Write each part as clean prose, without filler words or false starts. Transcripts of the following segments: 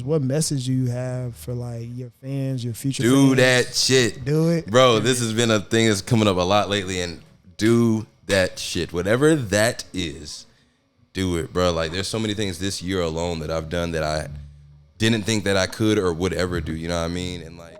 what message do you have for like your fans, your future fans? Do that shit. Do it. Bro, this has been a thing that's coming up a lot lately, and do that shit. Whatever that is, do it, bro. Like, there's so many things this year alone that I've done that I didn't think that I could or would ever do, you know what I mean? And like,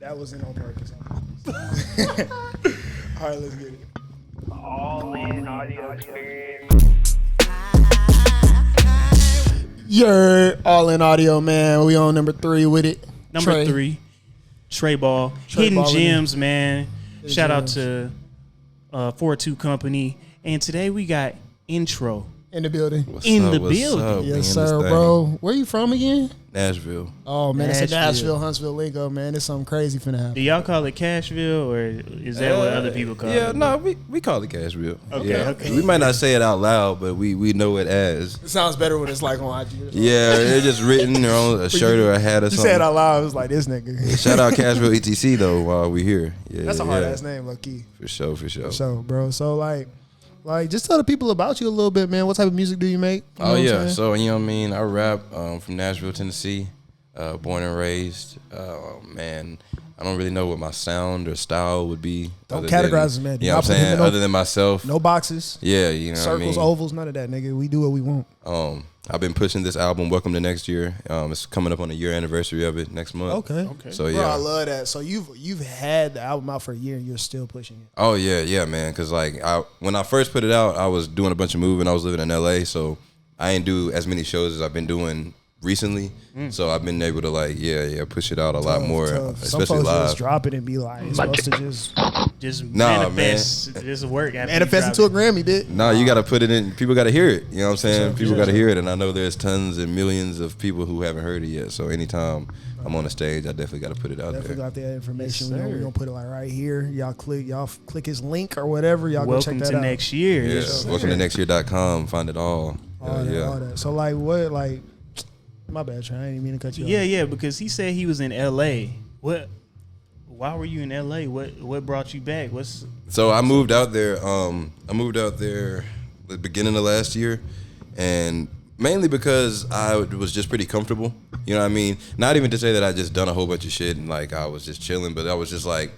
that wasn't on purpose. All right, let's get it. All in audio experience. You're all in audio, man. We on number 3 with it. Number 3, Trey Ball. Hidden Gems, man. Shout out to 4-2 Company. And today we got Intro. In the building. What's up, yes, sir, bro. Where you from again? Nashville. Oh, man, it's a Nashville, Huntsville lingo, man. It's something crazy finna happen. Do y'all call it Cashville, or is that what other people call it? Yeah, no, we call it Cashville. Okay, okay. We might not say it out loud, but we know it as. It sounds better when it's like on IG or something. Yeah, it's just written on a shirt or a hat or something. You say it out loud, it was like this nigga. Shout out Cashville ETC, though, while we here. Yeah, that's a hard-ass name, low-key. For sure. For sure, bro. So, like, just tell the people about you a little bit, man. What type of music do you make? You know yeah. So, you know what I mean? I rap from Nashville, Tennessee. Born and raised. Man, I don't really know what my sound or style would be. Don't categorize us, man. You know what I'm saying? Other than myself. No boxes. Yeah, you know what I mean? Circles, ovals, none of that, nigga. We do what we want. I've been pushing this album, Welcome to Next Year. It's coming up on the year anniversary of it next month. Okay. So, yeah. Bro, I love that. So, you've had the album out for a year and you're still pushing it. Oh, yeah, man. Because, like, when I first put it out, I was doing a bunch of moving. I was living in L.A., so I ain't do as many shows as I've been doing recently. So I've been able to, like, push it out a lot more, especially some folks live. Just drop it and be like, it's supposed to just manifest. Just work. Manifest into a Grammy, bitch. No, you got to put it in. People got to hear it. You know what I'm saying? People got to hear it. And I know there's tons and millions of people who haven't heard it yet. So anytime I'm on the stage, I definitely got to put it out there. Definitely got that information. We're going to put it like right here. Y'all click his link or whatever. Y'all go check that out. Welcome to next year. Yeah, welcome to nextyear.com. Find it all. All that. So, like, what, like, my bad, Trey. I didn't mean to cut you off. Yeah, because he said he was in L.A. Why were you in L.A.? What brought you back? So I moved out there. The beginning of last year, and mainly because I was just pretty comfortable. You know what I mean? Not even to say that I just done a whole bunch of shit and like I was just chilling, but I was just like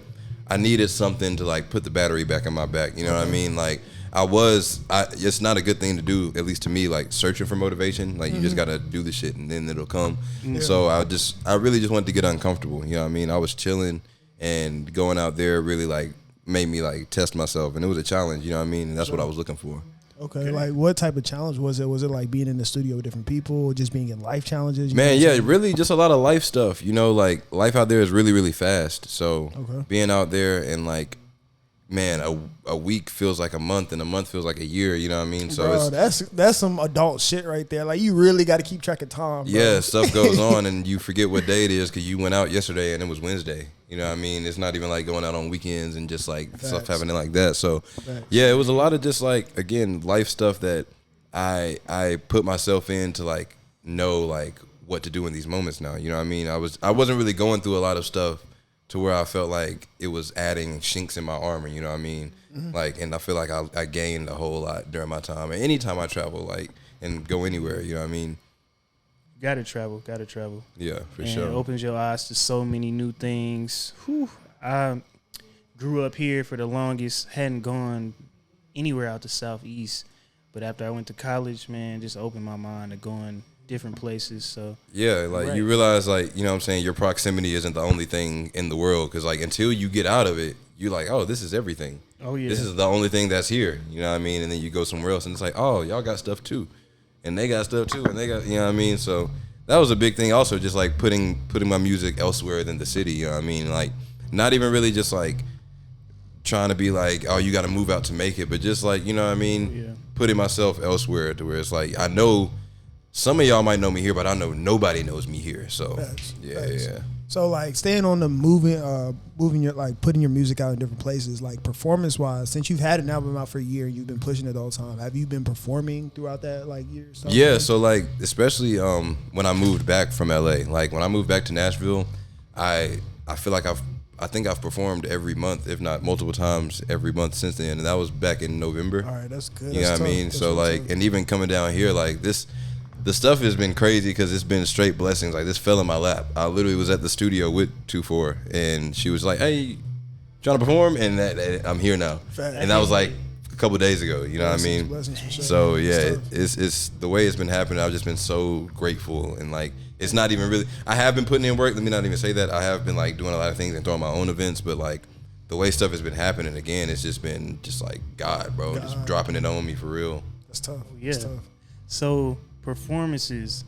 I needed something to like put the battery back in my back. You know what I mean? Like it's not a good thing to do, at least to me, like searching for motivation. Like you just gotta do the shit and then it'll come. Yeah. So I really just wanted to get uncomfortable. You know what I mean? I was chilling and going out there really like made me like test myself, and it was a challenge. You know what I mean? And that's what I was looking for. Okay, like what type of challenge was it? Was it like being in the studio with different people, just being in life challenges? Man, yeah, really just a lot of life stuff. You know, like life out there is really, really fast. So being out there and like, man, a week feels like a month and a month feels like a year. You know what I mean? So bro, that's some adult shit right there. Like you really got to keep track of time. Bro. Yeah, stuff goes on and you forget what day it is because you went out yesterday and it was Wednesday. You know what I mean? It's not even like going out on weekends and just like stuff happening like that. So yeah, it was a lot of just like, again, life stuff that I put myself in to like know like what to do in these moments now. You know what I mean? I wasn't really going through a lot of stuff to where I felt like it was adding chinks in my armor, you know what I mean? Like, and I feel like I gained a whole lot during my time. And anytime I travel, like, and go anywhere, you know what I mean? Gotta travel. Yeah, for and sure. It opens your eyes to so many new things. I grew up here for the longest, hadn't gone anywhere out the Southeast. But after I went to college, man, just opened my mind to going different places. So yeah, like you realize, like, you know what I'm saying, your proximity isn't the only thing in the world, because like until you get out of it, you're like, oh, this is everything. Oh yeah, this is the only thing that's here. You know what I mean? And then you go somewhere else and it's like, oh, y'all got stuff too, and they got stuff too, and they got, you know what I mean? So that was a big thing. Also, just like putting my music elsewhere than the city. You know what I mean? Like not even really just like trying to be like, oh, you got to move out to make it, but just like, you know what I mean, putting myself elsewhere to where it's like, I know some of y'all might know me here, but I know nobody knows me here. So Facts. yeah. So like staying on the moving your, like putting your music out in different places, like performance wise, since you've had an album out for a year and you've been pushing it the whole time, have you been performing throughout that like year? Yeah, so like especially when I moved back from LA, like when I moved back to Nashville, I feel like I think I've performed every month, if not multiple times every month since then, and that was back in November. All right, that's good. You know what I mean? So like, and even coming down here, like this. The stuff has been crazy because it's been straight blessings. Like this fell in my lap. I literally was at the studio with 2-4, and she was like, "Hey, trying to perform?" And that I'm here now. Fact. And that was like a couple days ago. You know what I mean? Blessings for sure. So yeah, it's the way it's been happening. I've just been so grateful, and like it's not even really. I have been putting in work. Let me not even say that. I have been like doing a lot of things and throwing my own events, but like the way stuff has been happening again, it's just been just like God, bro, just dropping it on me for real. That's tough. Yeah. That's tough. So performances,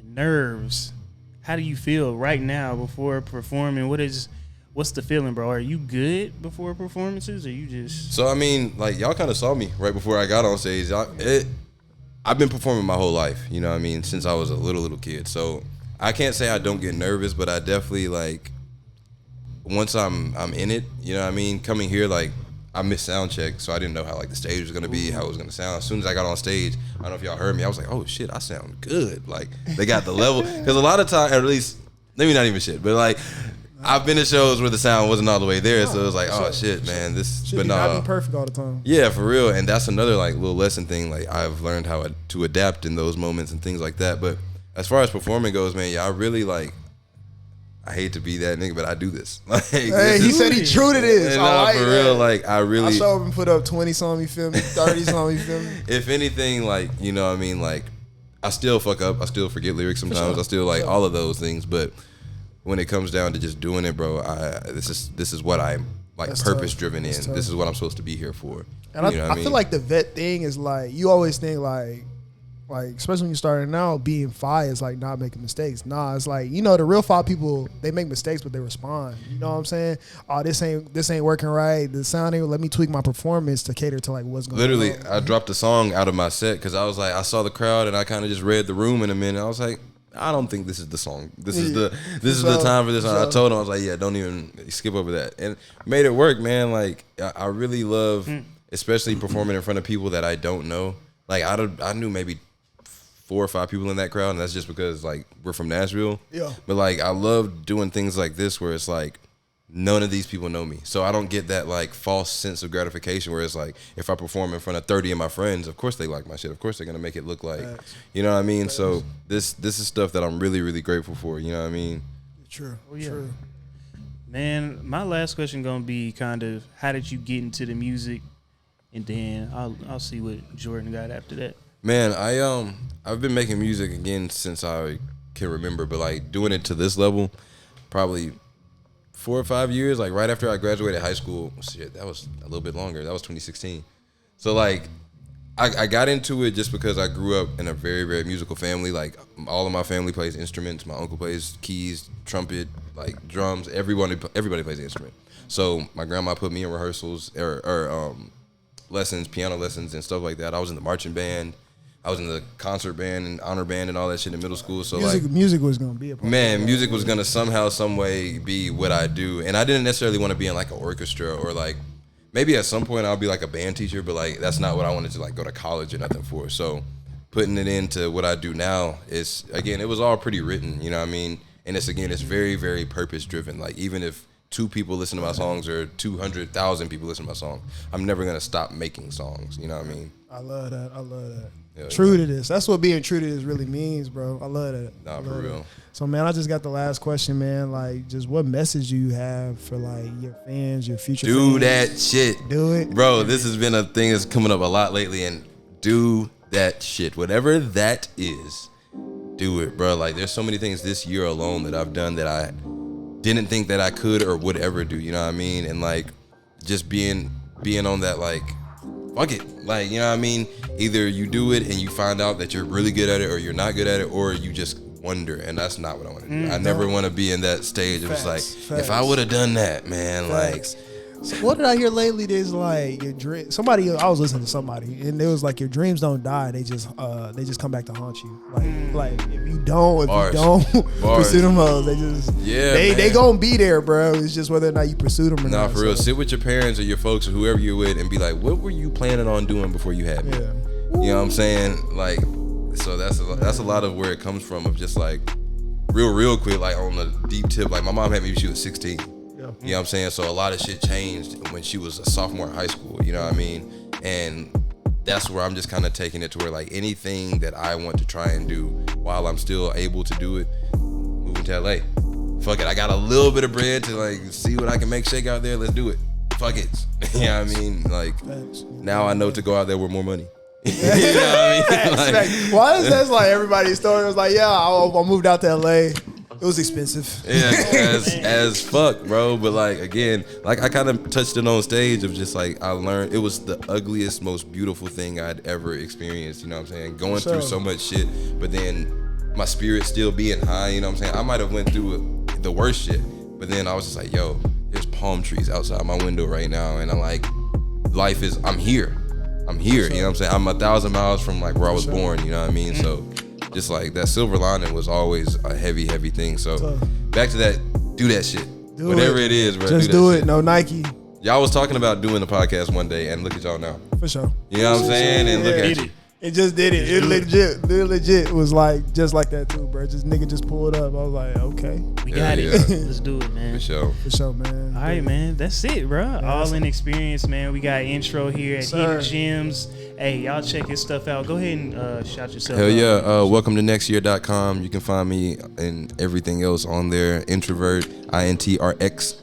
nerves. How do you feel right now before performing? What's the feeling, bro? Are you good before performances, or you just? So I mean, like y'all kind of saw me right before I got on stage. I've been performing my whole life, you know what I mean, since I was a little kid. So I can't say I don't get nervous, but I definitely like once I'm in it, you know what I mean. Coming here, like I missed sound check, so I didn't know how like the stage was gonna be, how it was gonna sound. As soon as I got on stage, I don't know if y'all heard me, I was like, oh shit, I sound good. Like they got the level, because a lot of time, at least maybe not even shit, but like I've been to shows where the sound wasn't all the way there, so it was like, oh shit, man, this. Should but be not be perfect all the time. Yeah, for real, and that's another like little lesson thing. Like I've learned how to adapt in those moments and things like that. But as far as performing goes, man, yeah, I really like. I hate to be that nigga, but I do this. Like, hey, he said he true to this. Nah, for real, like I really. I show up and put up 20s on me, feel me, 30s on me, feel me. If anything, like you know, what I mean, like I still fuck up. I still forget lyrics sometimes. I still like all of those things, but when it comes down to just doing it, bro, this is what I'm like purpose driven in. This is what I'm supposed to be here for. And I feel like the vet thing is like you always think like especially when you're starting out, being fire is like not making mistakes. Nah, it's like, you know, the real fire people, they make mistakes, but they respond. You know what I'm saying? Oh, this ain't working right. The sound ain't. Let me tweak my performance to cater to like what's going on. Literally, I dropped a song out of my set because I was like, I saw the crowd and I kind of just read the room in a minute. I was like, I don't think this is the song. This is the time for this song. I told him, I was like, yeah, don't even skip over that, and made it work, man. Like I really love, especially performing in front of people that I don't know. Like I knew maybe 4 or 5 people in that crowd, and that's just because like we're from Nashville. Yeah. But like I love doing things like this where it's like none of these people know me, so I don't get that like false sense of gratification where it's like if I perform in front of 30 of my friends, of course they like my shit. Of course they're gonna make it look like, you know what I mean. So this is stuff that I'm really really grateful for. You know what I mean. True. Oh, yeah. True. Man, my last question gonna be kind of how did you get into the music, and then I'll see what Jordan got after that. Man, I've been making music again since I can remember, but like doing it to this level, probably 4 or 5 years. Like right after I graduated high school, shit, that was a little bit longer. That was 2016. So like, I got into it just because I grew up in a very very musical family. Like all of my family plays instruments. My uncle plays keys, trumpet, like drums. Everybody plays an instrument. So my grandma put me in rehearsals or lessons, piano lessons and stuff like that. I was in the marching band. I was in the concert band and honor band and all that shit in middle school. So music was gonna be a part. Man, music was gonna somehow, some way be what I do. And I didn't necessarily want to be in like an orchestra or like maybe at some point I'll be like a band teacher, but like that's not what I wanted to like go to college or nothing for. So putting it into what I do now is, again, it was all pretty written, you know what I mean? And it's very, very purpose driven. Like even if 2 people listen to my songs or 200,000 people listen to my song, I'm never gonna stop making songs. You know what I mean? I love that. Yeah, true to this. That's what being true to this really means, bro. I love that. Nah, for real. So, man, I just got the last question, man. Like, just what message do you have for, like, your fans, your future fans? Do that shit. Do it. Bro, this has been a thing that's coming up a lot lately, and do that shit. Whatever that is, do it, bro. Like, there's so many things this year alone that I've done that I didn't think that I could or would ever do, you know what I mean? And, like, just being on that, like, fuck it. Like, you know what I mean? Either you do it and you find out that you're really good at it or you're not good at it, or you just wonder, and that's not what I want to do. I never want to be in that stage of just like, if I would have done that, man, like, So what did I hear lately? There's like your dream. Somebody, I was listening to somebody, and it was like your dreams don't die. They just come back to haunt you. Like if you don't pursue them hoes, they gonna be there, bro. It's just whether or not you pursue them or not. Nah, for real. Sit with your parents or your folks or whoever you're with, and be like, what were you planning on doing before you had me? Yeah. You know what I'm saying? Like, so that's a lot of where it comes from. Of just like real quick, like on the deep tip. Like my mom had me when she was 16. You know what I'm saying? So a lot of shit changed when she was a sophomore in high school, you know what I mean? And that's where I'm just kind of taking it to where like anything that I want to try and do while I'm still able to do it, moving to LA. Fuck it, I got a little bit of bread to like see what I can make shake out there, let's do it. Fuck it. You know what I mean? Like now I know to go out there with more money. You know what I mean? Like, why is that like everybody's story? It was like, yeah, I moved out to LA. It was expensive. Yeah, as fuck, bro. But like again, like I kind of touched it on stage of just like I learned it was the ugliest, most beautiful thing I'd ever experienced. You know what I'm saying? Going through so much shit, but then my spirit still being high. You know what I'm saying? I might have went through the worst shit, but then I was just like, yo, there's palm trees outside my window right now, and I'm like, I'm here. You know what I'm saying? I'm 1,000 miles from like where I was born. You know what I mean? So. Just like that silver lining was always a heavy thing. So back to that, do that shit. Whatever it is, bro. Just do it. No Nike. Y'all was talking about doing the podcast one day, and look at y'all now. For sure. You know what I'm saying? And look at you. It just did it. It legit was like just like that too, bro. Just nigga just pulled up. I was like, okay, we got it. Let's do it, man. For sure, man. All right, man. That's it, bro. Yeah, all in experience, man. We got intro here at Hidden Gems. Hey, y'all check his stuff out. Go ahead and shout yourself out. Hell yeah. Welcome to nextyear.com. You can find me and everything else on there. Introvert, INTRXOVERT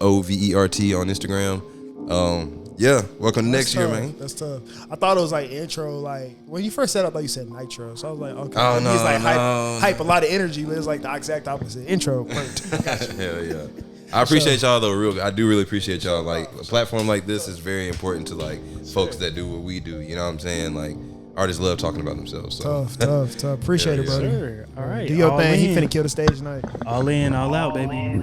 on Instagram. Yeah, welcome to next year, man. That's tough. I thought it was like intro, like when you first said it, I thought you said nitro. So I was like, okay. Oh, no, he's like hype a lot of energy, but it's like the exact opposite. Intro. Hell yeah. I appreciate y'all though, I do really appreciate y'all. Like a platform like this is very important to like folks that do what we do. You know what I'm saying? Like artists love talking about themselves. So. Tough. Appreciate it, brother. Sure. All right. Do your thing. He finna kill the stage tonight. All in, all out, baby.